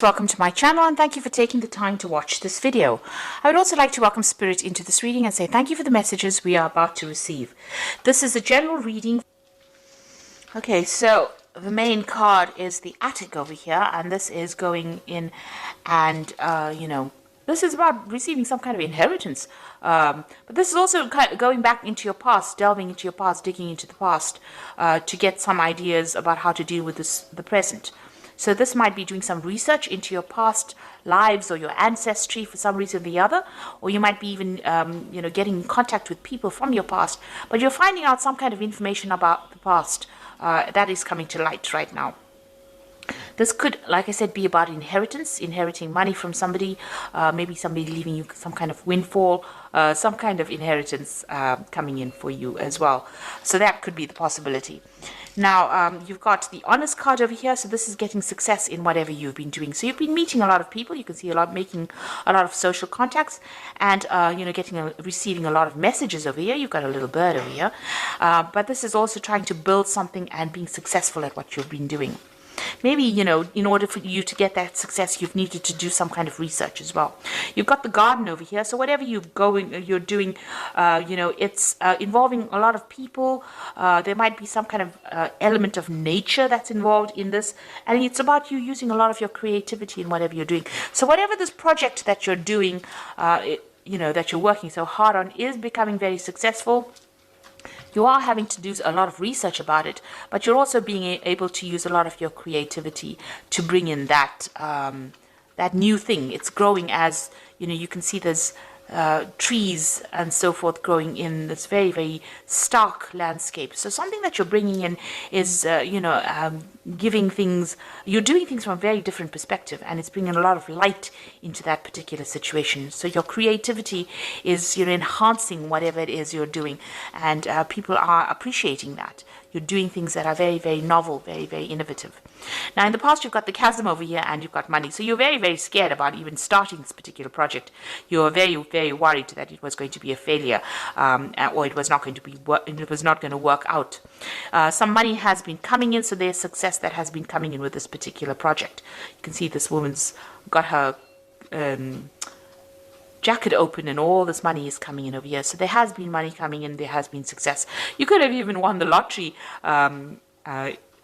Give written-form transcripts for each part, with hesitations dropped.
Welcome to my channel and thank you for taking the time to watch this video. I would also like to welcome Spirit into this reading and say thank you for the messages we are about to receive. This is a general reading. Okay, so the main card is the attic over here, and this is going in and, this is about receiving some kind of inheritance. But this is also kind of going back into your past, delving into your past, digging into the past to get some ideas about how to deal with the present. So this might be doing some research into your past lives or your ancestry for some reason or the other, or you might be even, getting in contact with people from your past, but you're finding out some kind of information about the past that is coming to light right now. This could, like I said, be about inheritance, inheriting money from somebody, maybe somebody leaving you some kind of windfall, some kind of inheritance coming in for you as well. So that could be the possibility. Now, you've got the honest card over here, so this is getting success in whatever you've been doing. So you've been meeting a lot of people, you can see making a lot of social contacts, and, receiving a lot of messages over here. You've got a little bird over here. But this is also trying to build something and being successful at what you've been doing. Maybe, in order for you to get that success, you've needed to do some kind of research as well. You've got the garden over here. So whatever you're doing, it's involving a lot of people. There might be some kind of element of nature that's involved in this. And it's about you using a lot of your creativity in whatever you're doing. So whatever this project that you're doing, that you're working so hard on is becoming very successful. You are having to do a lot of research about it, but you're also being able to use a lot of your creativity to bring in that new thing. It's growing as, you can see there's trees and so forth growing in this very, very stark landscape. So something that you're bringing in is, giving things, you're doing things from a very different perspective, and it's bringing a lot of light into that particular situation. So your creativity is, enhancing whatever it is you're doing, and people are appreciating that. You're doing things that are very, very novel, very, very innovative. Now, in the past, you've got the chasm over here and you've got money. So you're very, very scared about even starting this particular project. You're very, very worried that it was going to be a failure, or it was not going to work out. Some money has been coming in, so there's success that has been coming in with this particular project. You can see this woman's got her jacket open and all this money is coming in over here. So there has been money coming in, there has been success. You could have even won the lottery,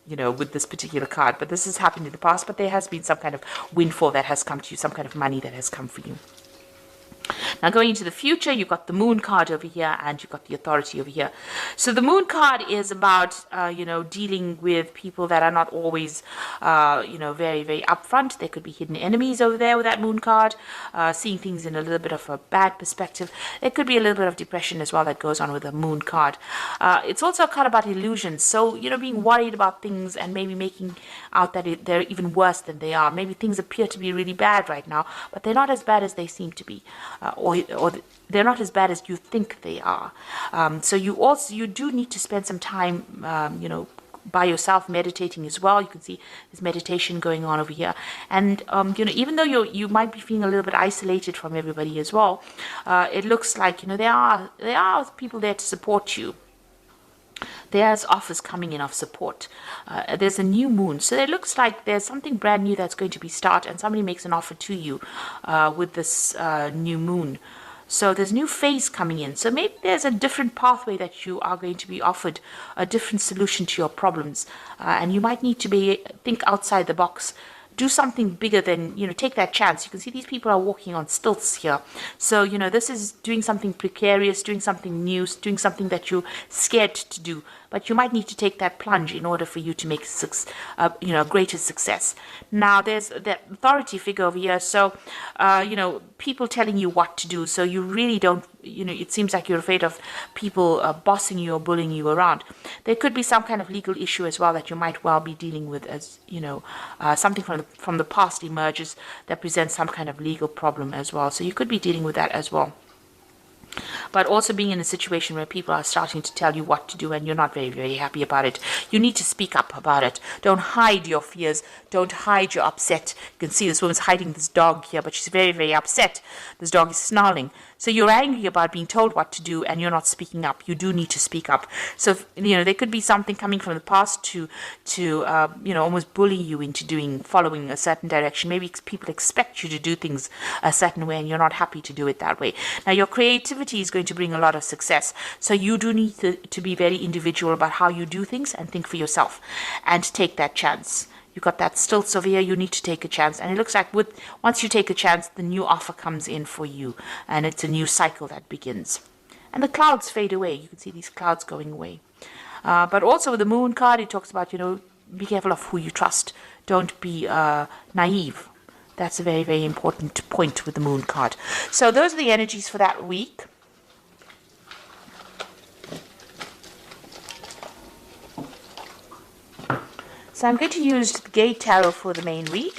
with this particular card, but this has happened in the past, but there has been some kind of windfall that has come to you, some kind of money that has come for you. Now, going into the future, you've got the moon card over here and you've got the authority over here. So the moon card is about, dealing with people that are not always, very, very upfront. There could be hidden enemies over there with that moon card, seeing things in a little bit of a bad perspective. There could be a little bit of depression as well that goes on with the moon card. It's also a card about illusions. So, being worried about things and maybe making out that they're even worse than they are. Maybe things appear to be really bad right now, but they're not as bad as they seem to be. Or they're not as bad as you think they are. So you do need to spend some time, by yourself meditating as well. You can see there's meditation going on over here. And, even though you might be feeling a little bit isolated from everybody as well, it looks like, there are people there to support you. There's offers coming in of support. There's a new moon. So it looks like there's something brand new that's going to be started, and somebody makes an offer to you with this new moon. So there's a new phase coming in. So maybe there's a different pathway that you are going to be offered, a different solution to your problems. And you might need to think outside the box. Do something bigger than, take that chance. You can see these people are walking on stilts here. So, this is doing something precarious, doing something new, doing something that you're scared to do. But you might need to take that plunge in order for you to make greater success. Now, there's that authority figure over here. So, people telling you what to do. So you really don't, it seems like you're afraid of people bossing you or bullying you around. There could be some kind of legal issue as well that you might well be dealing with, as, something from the past emerges that presents some kind of legal problem as well. So you could be dealing with that as well. but also being in a situation where people are starting to tell you what to do and you're not very, very happy about it. You need to speak up about it. Don't hide your fears. Don't hide your upset. You can see this woman's hiding this dog here, but she's very, very upset. This dog is snarling. So you're angry about being told what to do and you're not speaking up. You do need to speak up. So, there could be something coming from the past to almost bully you into following a certain direction. Maybe people expect you to do things a certain way and you're not happy to do it that way. Now, your creativity is going to bring a lot of success. So you do need to be very individual about how you do things and think for yourself and take that chance. You've got that stilts over here, you need to take a chance. And it looks like once you take a chance, the new offer comes in for you. And it's a new cycle that begins. And the clouds fade away. You can see these clouds going away. But also with the moon card, it talks about, be careful of who you trust. Don't be naive. That's a very, very important point with the moon card. So those are the energies for that week. So I'm going to use the Gate Tarot for the main read.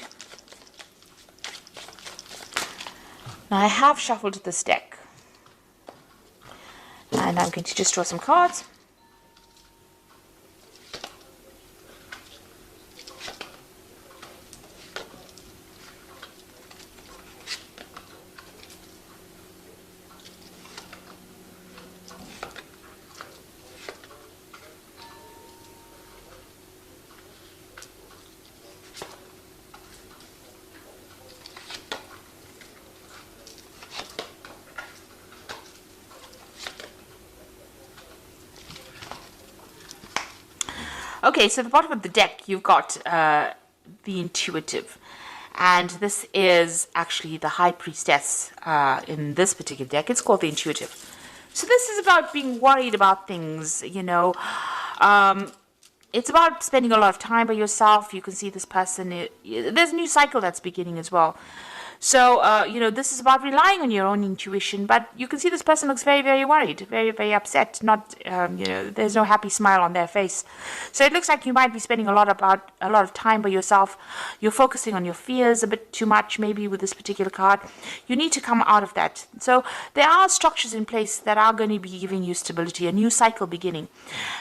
Now I have shuffled this deck. And I'm going to just draw some cards. Okay, so at the bottom of the deck, you've got the Intuitive. And this is actually the High Priestess in this particular deck. It's called the Intuitive. So this is about being worried about things, it's about spending a lot of time by yourself. You can see this person, there's a new cycle that's beginning as well. So, this is about relying on your own intuition, but you can see this person looks very, very worried, very, very upset. Not, there's no happy smile on their face. So it looks like you might be spending a lot of time by yourself. You're focusing on your fears a bit too much, maybe with this particular card. You need to come out of that. So there are structures in place that are going to be giving you stability, a new cycle beginning.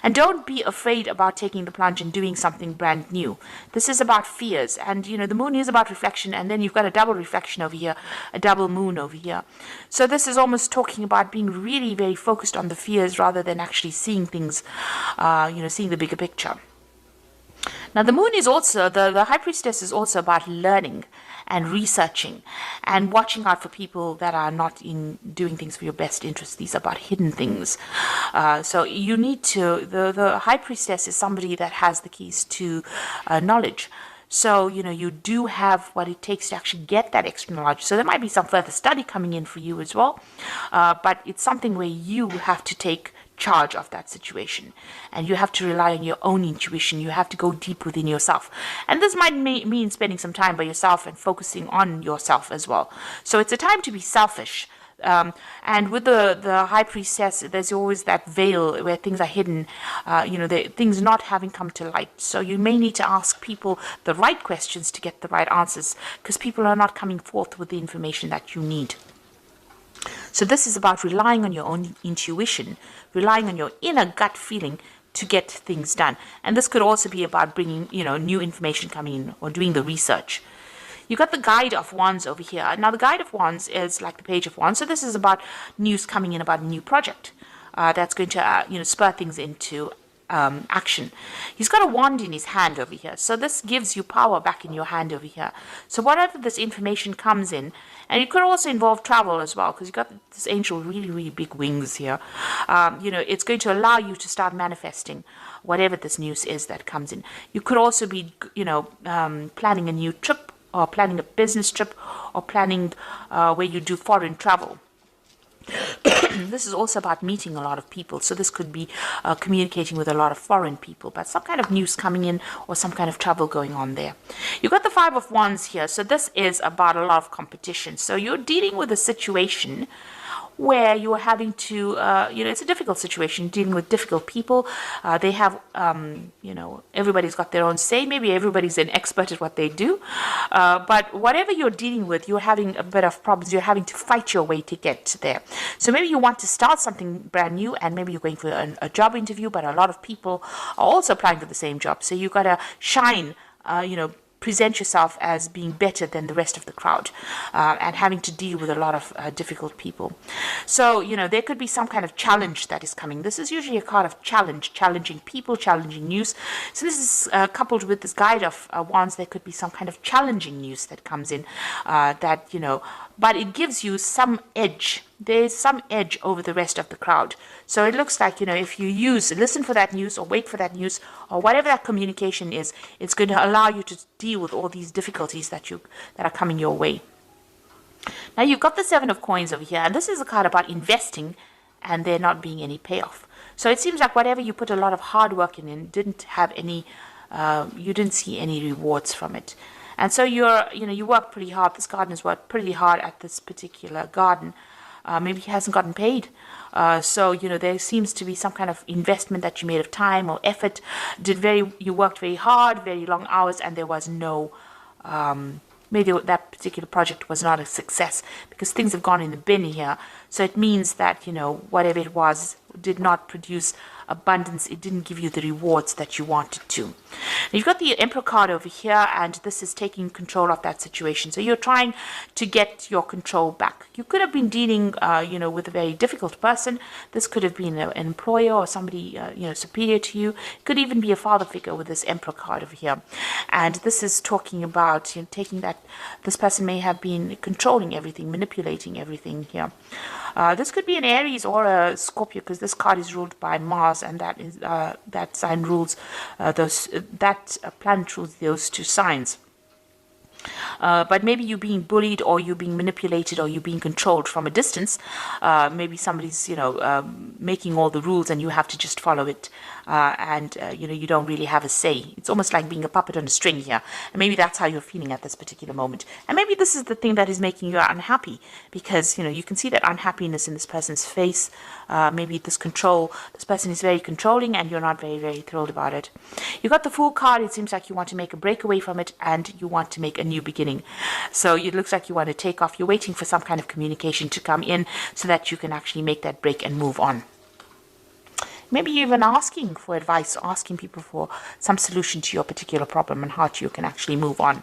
And don't be afraid about taking the plunge and doing something brand new. This is about fears, and the moon is about reflection, and then you've got a double reflection over here, a double moon over here. So this is almost talking about being really very focused on the fears rather than actually seeing things, seeing the bigger picture. Now the moon is also, the High Priestess is also about learning and researching and watching out for people that are not in doing things for your best interest. These are about hidden things. So you need to, the High Priestess is somebody that has the keys to knowledge. So, you do have what it takes to actually get that extra knowledge. So there might be some further study coming in for you as well. But it's something where you have to take charge of that situation. And you have to rely on your own intuition. You have to go deep within yourself. And this might mean spending some time by yourself and focusing on yourself as well. So it's a time to be selfish. And with the High Priestess, there's always that veil where things are hidden, things not having come to light. So you may need to ask people the right questions to get the right answers, because people are not coming forth with the information that you need. So this is about relying on your own intuition, relying on your inner gut feeling to get things done. And this could also be about bringing, new information coming in or doing the research. You've got the Guide of Wands over here. Now, the Guide of Wands is like the Page of Wands. So this is about news coming in about a new project that's going to, spur things into action. He's got a wand in his hand over here. So this gives you power back in your hand over here. So whatever this information comes in, and it could also involve travel as well, because you've got this angel really, really big wings here. It's going to allow you to start manifesting whatever this news is that comes in. You could also be, planning a new trip, or planning a business trip, or planning where you do foreign travel. This is also about meeting a lot of people. So this could be communicating with a lot of foreign people, but some kind of news coming in or some kind of travel going on there. You've got the Five of Wands here. So this is about a lot of competition. So you're dealing with a situation where you are having to, it's a difficult situation, dealing with difficult people. They have, everybody's got their own say. Maybe everybody's an expert at what they do. But whatever you're dealing with, you're having a bit of problems. You're having to fight your way to get there. So maybe you want to start something brand new, and maybe you're going for a job interview, but a lot of people are also applying for the same job. So you've got to shine, present yourself as being better than the rest of the crowd, and having to deal with a lot of difficult people. So, there could be some kind of challenge that is coming. This is usually a card of challenge, challenging people, challenging news. So this is coupled with this guide of wands. There could be some kind of challenging news that comes in, but it gives you some edge. There's some edge over the rest of the crowd. So it looks like, if you listen for that news or wait for that news or whatever that communication is, it's going to allow you to deal with all these difficulties that are coming your way. Now you've got the Seven of Coins over here, and this is a card about investing and there not being any payoff. So it seems like whatever you put a lot of hard work in didn't have any, you didn't see any rewards from it. And so you work pretty hard. This gardener's worked pretty hard at this particular garden. Maybe he hasn't gotten paid. So, there seems to be some kind of investment that you made of time or effort. You worked very hard, very long hours, and there was no, maybe that particular project was not a success because things have gone in the bin here. So it means that, whatever it was did not produce abundance. It didn't give you the rewards that you wanted to. Now, you've got the Emperor card over here, and this is taking control of that situation. So you're trying to get your control back. You could have been dealing, with a very difficult person. This could have been an employer or somebody, superior to you. It could even be a father figure with this Emperor card over here. And this is talking about taking that this person may have been controlling everything, manipulating everything here. This could be an Aries or a Scorpio, because this card is ruled by Mars, and that sign rules that planet rules those two signs. But maybe you're being bullied, or you're being manipulated, or you're being controlled from a distance. Maybe somebody's, making all the rules and you have to just follow it. And you don't really have a say. It's almost like being a puppet on a string here. And maybe that's how you're feeling at this particular moment. And maybe this is the thing that is making you unhappy, because, you can see that unhappiness in this person's face. Maybe this person is very controlling and you're not very, very thrilled about it. You got the Fool card. It seems like you want to make a breakaway from it and you want to make a new beginning. So it looks like you want to take off. You're waiting for some kind of communication to come in so that you can actually make that break and move on. Maybe you're even asking for advice, asking people for some solution to your particular problem and how you can actually move on.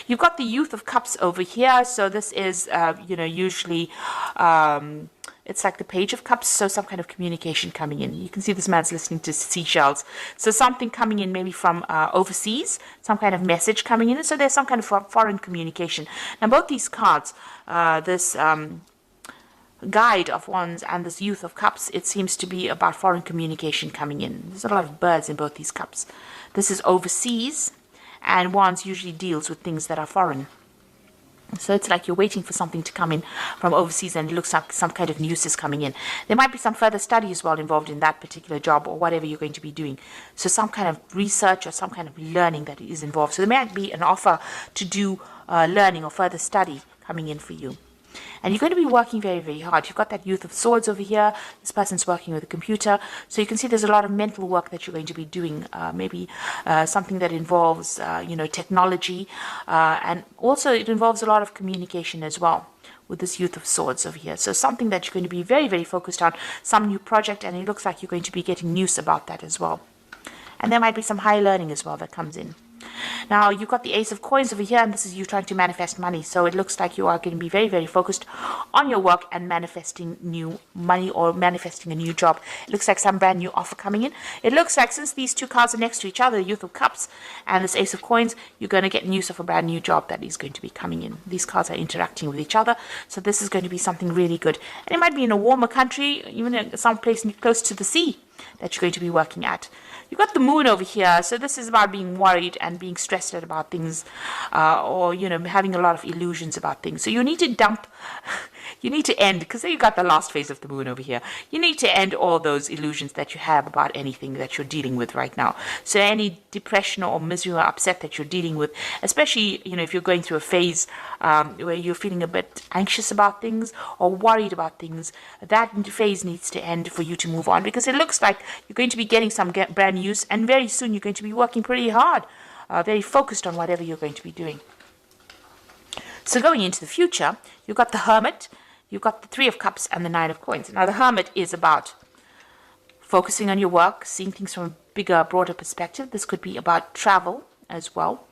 You've got the Youth of Cups over here. So this is, usually it's like the Page of Cups. So some kind of communication coming in. You can see this man's listening to seashells. So something coming in maybe from overseas, some kind of message coming in. So there's some kind of foreign communication. Now both these cards, this Guide of Wands and this Youth of Cups, it seems to be about foreign communication coming in. There's a lot of birds in both these cups. This is overseas, and Wands usually deals with things that are foreign. So it's like you're waiting for something to come in from overseas, and it looks like some kind of news is coming in. There might be some further study as well involved in that particular job or whatever you're going to be doing. So some kind of research or some kind of learning that is involved. So there might be an offer to do learning or further study coming in for you. And you're going to be working very, very hard. You've got that Youth of Swords over here. This person's working with a computer. So you can see there's a lot of mental work that you're going to be doing. Maybe something that involves, technology. And also it involves a lot of communication as well with this Youth of Swords over here. So something that you're going to be very, very focused on. Some new project, and it looks like you're going to be getting news about that as well. And there might be some high learning as well that comes in. Now, you've got the Ace of Coins over here, and this is you trying to manifest money. So it looks like you are going to be very, very focused on your work and manifesting new money or manifesting a new job. It looks like some brand new offer coming in. It looks like since these two cards are next to each other, the Youth of Cups and this Ace of Coins, you're going to get news of a brand new job that is going to be coming in. These cards are interacting with each other. So this is going to be something really good. And it might be in a warmer country, even in some place close to the sea that you're going to be working at. You've got the Moon over here. So this is about being worried and being stressed out about things, or, having a lot of illusions about things. So you need to dump You need to end, because then you got the last phase of the moon over here. You need to end all those illusions that you have about anything that you're dealing with right now. So any depression or misery or upset that you're dealing with, especially, you know, if you're going through a phase where you're feeling a bit anxious about things or worried about things, that phase needs to end for you to move on, because it looks like you're going to be getting some brand news, and very soon you're going to be working pretty hard, very focused on whatever you're going to be doing. So going into the future, you've got the Hermit, you've got the Three of Cups, and the Nine of Coins. Now, the Hermit is about focusing on your work, seeing things from a bigger, broader perspective. This could be about travel as well.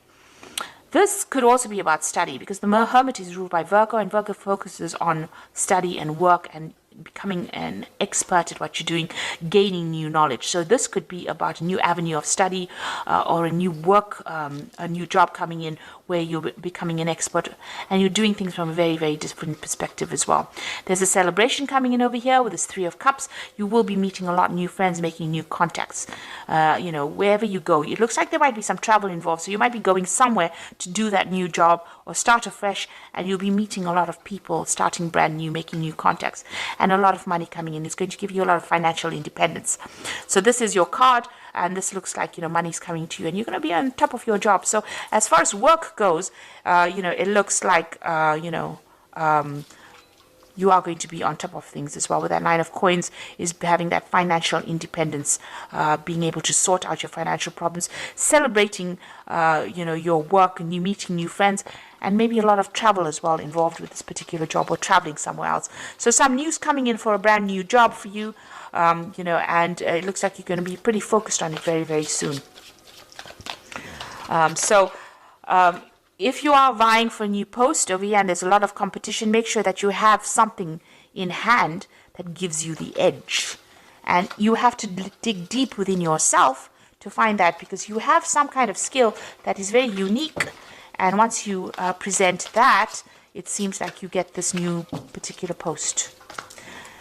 This could also be about study, because the Hermit is ruled by Virgo, and Virgo focuses on study and work and becoming an expert at what you're doing, gaining new knowledge. So this could be about a new avenue of study or a new work, a new job coming in where you're becoming an expert and you're doing things from a very, very different perspective as well. There's a celebration coming in over here with this Three of Cups. You will be meeting a lot of new friends, making new contacts, you know, wherever you go. It looks like there might be some travel involved, so you might be going somewhere to do that new job or start afresh, and you'll be meeting a lot of people, starting brand new, making new contacts, and a lot of money coming in. It's going to give you a lot of financial independence. So this is your card, and this looks like, you know, money's coming to you, and you're going to be on top of your job. So as far as work goes, you know, it looks like, you know, you are going to be on top of things as well. With that Nine of Coins is having that financial independence, being able to sort out your financial problems, celebrating, you know, your work, and you meeting new friends, and maybe a lot of travel as well involved with this particular job, or traveling somewhere else. So some news coming in for a brand new job for you, you know, and it looks like you're going to be pretty focused on it very, very soon. If you are vying for a new post over here and there's a lot of competition, make sure that you have something in hand that gives you the edge. And you have to dig deep within yourself to find that, because you have some kind of skill that is very unique. And once you present that, it seems like you get this new particular post.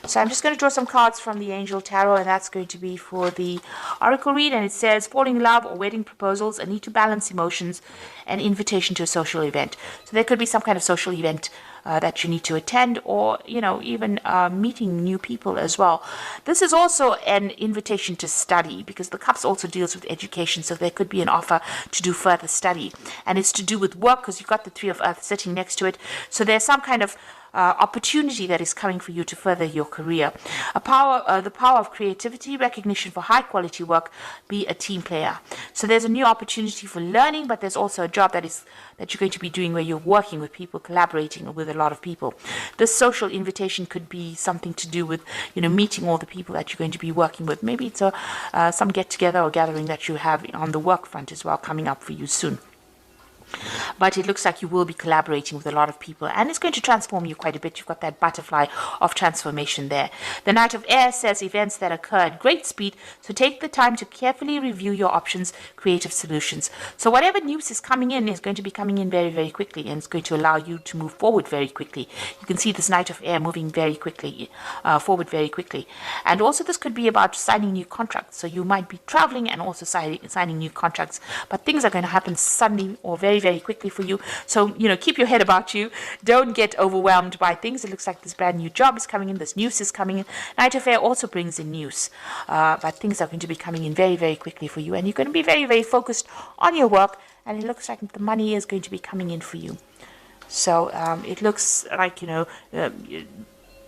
So I'm just going to draw some cards from the Angel Tarot, and that's going to be for the Oracle read. And it says, falling in love or wedding proposals, a need to balance emotions, an invitation to a social event. So there could be some kind of social event that you need to attend, or, you know, even meeting new people as well. This is also an invitation to study, because the Cups also deals with education. So there could be an offer to do further study, and it's to do with work, because you've got the Three of Earth sitting next to it. So there's some kind of opportunity that is coming for you to further your career. The power of creativity, recognition for high quality work, be a team player. So there's a new opportunity for learning, but there's also a job that you're going to be doing where you're working with people, collaborating with a lot of people. This social invitation could be something to do with, you know, meeting all the people that you're going to be working with. Maybe it's some get together or gathering that you have on the work front as well coming up for you soon. But it looks like you will be collaborating with a lot of people, and it's going to transform you quite a bit. You've got that butterfly of transformation there. The Knight of Air says events that occur at great speed, so take the time to carefully review your options, creative solutions. So whatever news is coming in is going to be coming in very, very quickly, and it's going to allow you to move forward very quickly. You can see this Knight of Air moving very quickly, forward very quickly. And also this could be about signing new contracts. So you might be traveling and also signing new contracts, but things are going to happen suddenly or very, very quickly for you. So, you know, keep your head about you. Don't get overwhelmed by things. It looks like this brand new job is coming in. This news is coming in. Knight of Air also brings in news. But things are going to be coming in very, very quickly for you. And you're going to be very, very focused on your work. And it looks like the money is going to be coming in for you. So it looks like, you know,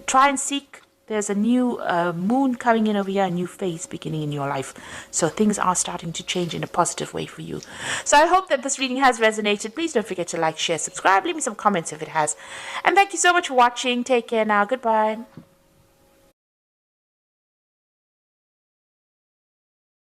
try and seek. There's a new moon coming in over here, a new phase beginning in your life. So things are starting to change in a positive way for you. So I hope that this reading has resonated. Please don't forget to like, share, subscribe. Leave me some comments if it has. And thank you so much for watching. Take care now. Goodbye.